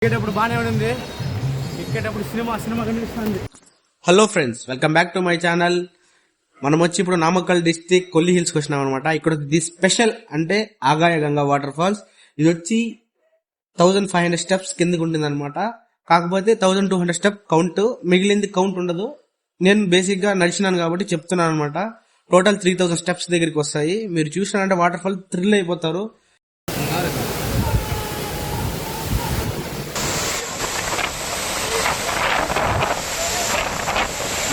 ఎక్కేటప్పుడు బాగానే ఉంది, ఎక్కేటప్పుడు సినిమా కనిపిస్తుంది. Hello friends, welcome back to my channel. మనం వచ్చి ఇప్పుడు నామక్కల్ డిస్ట్రిక్ట్ కొల్లి హిల్స్కి వచ్చినాం అనమాట. ఇక్కడ ది స్పెషల్ అంటే ఆగాయ గంగా వాటర్ ఫాల్స్. ఇది వచ్చి 1500 స్టెప్స్ కిందకి ఉంటుంది అనమాట. కాకపోతే 1200 స్టెప్ కౌంట్, మిగిలింది కౌంట్ ఉండదు. నేను బేసిక్ గా నడిచినాను కాబట్టి చెప్తున్నాను అనమాట. టోటల్ 3000 స్టెప్స్ దగ్గరికి వస్తాయి. మీరు చూసినారంటే వాటర్ ఫాల్ థ్రిల్ అయిపోతారు.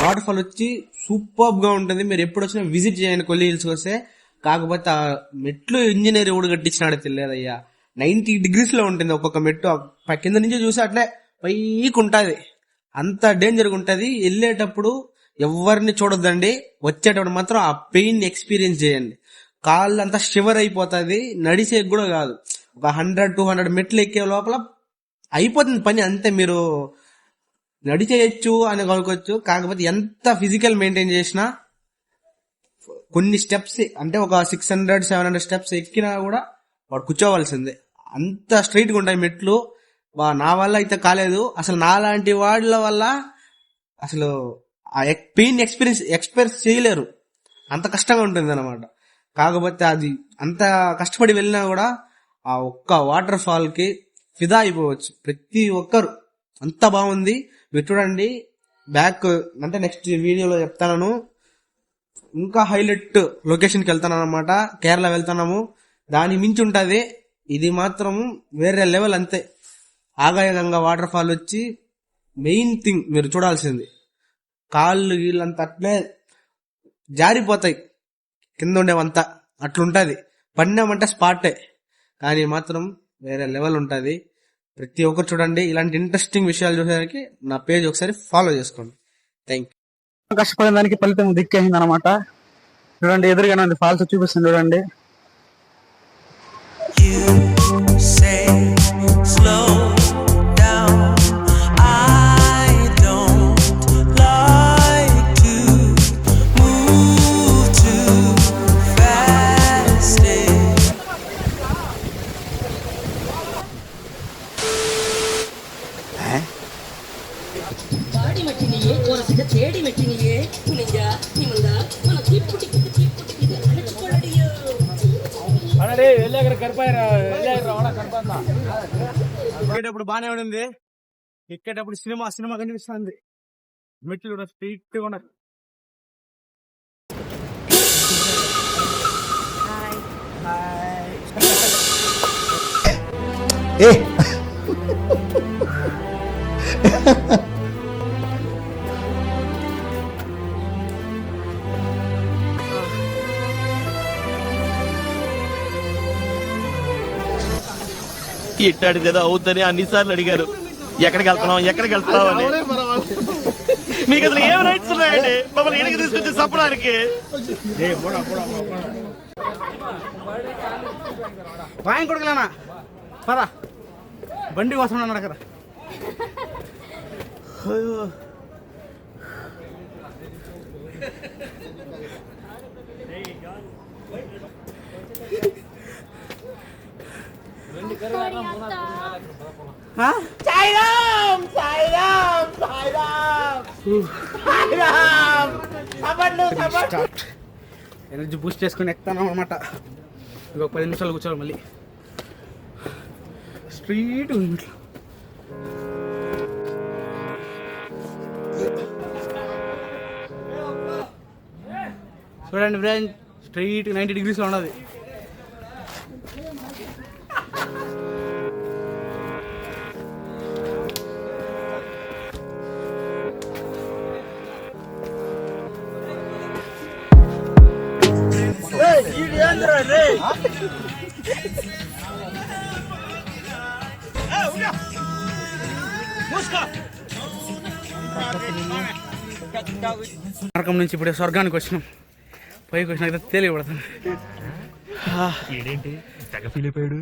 వాటర్ ఫాల్ వచ్చి సూపర్ గా ఉంటుంది. మీరు ఎప్పుడు వచ్చినా విజిట్ చేయండి కొల్లి హిల్స్ వస్తే. కాకపోతే ఆ మెట్లు ఇంజనీర్ ఎవడు కట్టించినాడో తెలియదయ్యా. 90 degrees లో ఉంటుంది ఒక్కొక్క మెట్టు. కింద నుంచి చూసి అట్లే పైకి ఉంటుంది. అంత డేంజర్ గా ఉంటది. వెళ్ళేటప్పుడు ఎవరిని చూడొద్దండి. వచ్చేటప్పుడు మాత్రం ఆ పెయిన్ ఎక్స్పీరియన్స్ చేయండి. కాళ్ళు అంతా షివర్ అయిపోతుంది. నడిచే కూడా కాదు. ఒక 100-200 మెట్లు ఎక్కే లోపల అయిపోతుంది పని. అంతే, మీరు నడిచేయచ్చు అని అనుకోవచ్చు. కాకపోతే ఎంత ఫిజికల్ మెయింటైన్ చేసినా కొన్ని స్టెప్స్ అంటే ఒక 600-700 స్టెప్స్ ఎక్కినా కూడా వాడు కూర్చోవలసిందే. అంత స్ట్రైట్ గా ఉంటాయి మెట్లు. నా వల్ల అయితే కాలేదు. అసలు నాలాంటి వాళ్ళ వల్ల అసలు ఆ పెయిన్ ఎక్స్పీరియన్స్ చేయలేరు. అంత కష్టంగా ఉంటుంది అనమాట. కాకపోతే అది అంత కష్టపడి వెళ్ళినా కూడా ఆ ఒక్క వాటర్ ఫాల్ కి ఫిదా అయిపోవచ్చు ప్రతి ఒక్కరు. అంత బాగుంది. మీరు చూడండి. బ్యాక్ అంటే నెక్స్ట్ వీడియోలో చెప్తాను. ఇంకా హైలైట్ లొకేషన్ కి వెళ్తాను అనమాట. కేరళ వెళ్తున్నాము. దాని మించి ఉంటది. ఇది మాత్రం వేరే లెవెల్. అంతే, ఆగాయ గంగా వాటర్ ఫాల్ వచ్చి మెయిన్ థింగ్ మీరు చూడాల్సింది. కాళ్ళు వీళ్ళంతా అట్లే జారిపోతాయి కింద ఉండేవంతా. అట్లుంటది. పడినామంటే స్పాటే. కానీ మాత్రం వేరే లెవెల్ ఉంటది. ప్రతి ఒక్కరు చూడండి. ఇలాంటి ఇంట్రెస్టింగ్ విషయాలు చూసేదానికి నా పేజ్ ఒకసారి ఫాలో చేసుకోండి. Thank you. కష్టపడిన దానికి ఫలితం దిక్కేసింది అనమాట. చూడండి, ఎదురుగానే ఉంది ఫాల్స్ చూపిస్తుంది చూడండి. ఎక్కేటప్పుడు బాగానే ఉంది, ఎక్కేటప్పుడు సినిమా కనిపిస్తుంది. మెట్లు కూడా స్ట్రైట్ గా ఉన్నాయి. ఇట్టాడిదేదో అవుతుందని అన్నిసార్లు అడిగారు. ఎక్కడికి వెళ్తున్నావు అని. మీకు అసలు ఏం రైట్స్ ఉన్నాయండి మమ్మల్ని ఇంటికి తీసుకొచ్చి చెప్పడానికి? వాయిన్ కొడుకులేనా పదా బండి కోసం అన్నాడు కదా. ఎనర్జీ బూస్ట్ చేసుకుని ఎక్కుతాను అనమాట. ఇంకొక 10 నిమిషాలు కూర్చోవాలి. మళ్ళీ స్ట్రీట్ చూడండి ఫ్రెండ్, స్ట్రైట్ 90 degrees లో ఉన్నది. నరకం నుంచి ఇప్పుడే స్వర్గానికి వచ్చినాం. పైకి వచ్చినాక తెలియబడుతుంది. ఏంటి తెగ ఫీల్ అయిపోయాడు.